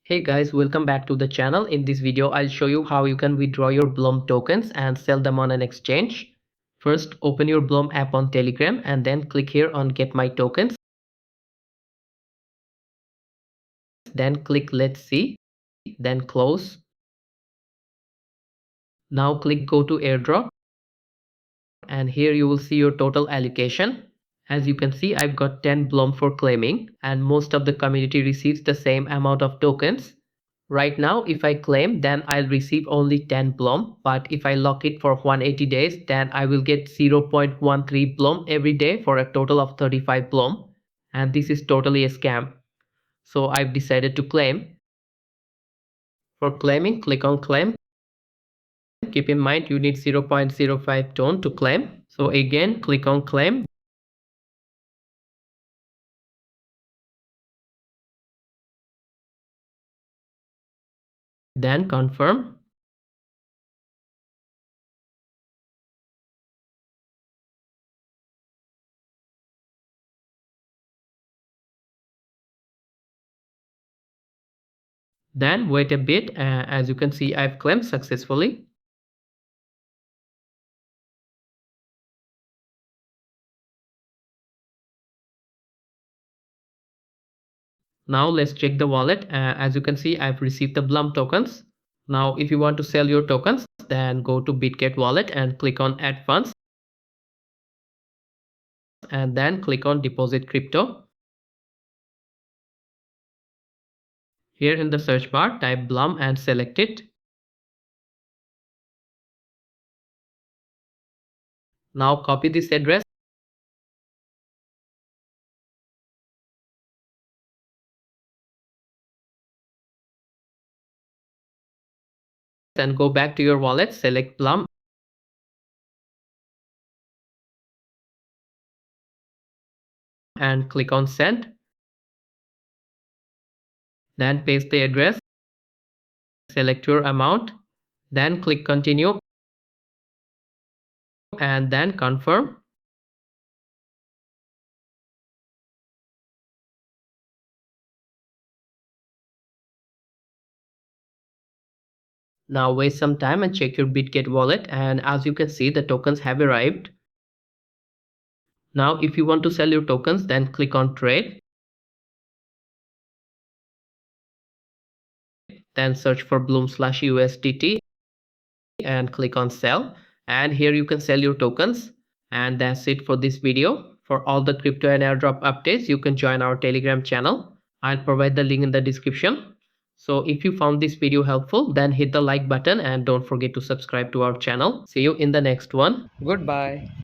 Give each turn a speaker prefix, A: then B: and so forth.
A: Hey guys, welcome back to the channel. In this video, I'll show you how you can withdraw your Blum tokens and sell them on an exchange. First, open your Blum app on Telegram and then click here on Get My Tokens. Then click Let's See, then close. Now click Go to Airdrop and here you will see your total allocation. As you can see, I've got 10 Blum for claiming and most of the community receives the same amount of tokens. Right now, if I claim, then I'll receive only 10 Blum, but if I lock it for 180 days, then I will get 0.13 Blum every day for a total of 35 Blum. And this is totally a scam. So I've decided to claim. For claiming, click on claim. Keep in mind you need 0.05 tone to claim. So again, click on claim. Then confirm. Then wait a bit. As you can see, I've claimed successfully. Now let's check the wallet. As you can see, I've received the Blum tokens. Now if you want to sell your tokens, then go to Bitget wallet and click on add funds. And then click on deposit crypto. Here in the search bar, type Blum and select it. Now copy this address and go back to your wallet, select Blum and click on send. Then paste the address, select your amount, then click continue and then confirm. Now wait some time and check your Bitget wallet, and as you can see, the tokens have arrived. Now if you want to sell your tokens, then click on trade. Then search for Blum/USDT and click on sell. And here you can sell your tokens. And that's it for this video. For all the crypto and airdrop updates, you can join our Telegram channel. I'll provide the link in the description. So if you found this video helpful, then hit the like button and don't forget to subscribe to our channel. See you in the next one. Goodbye.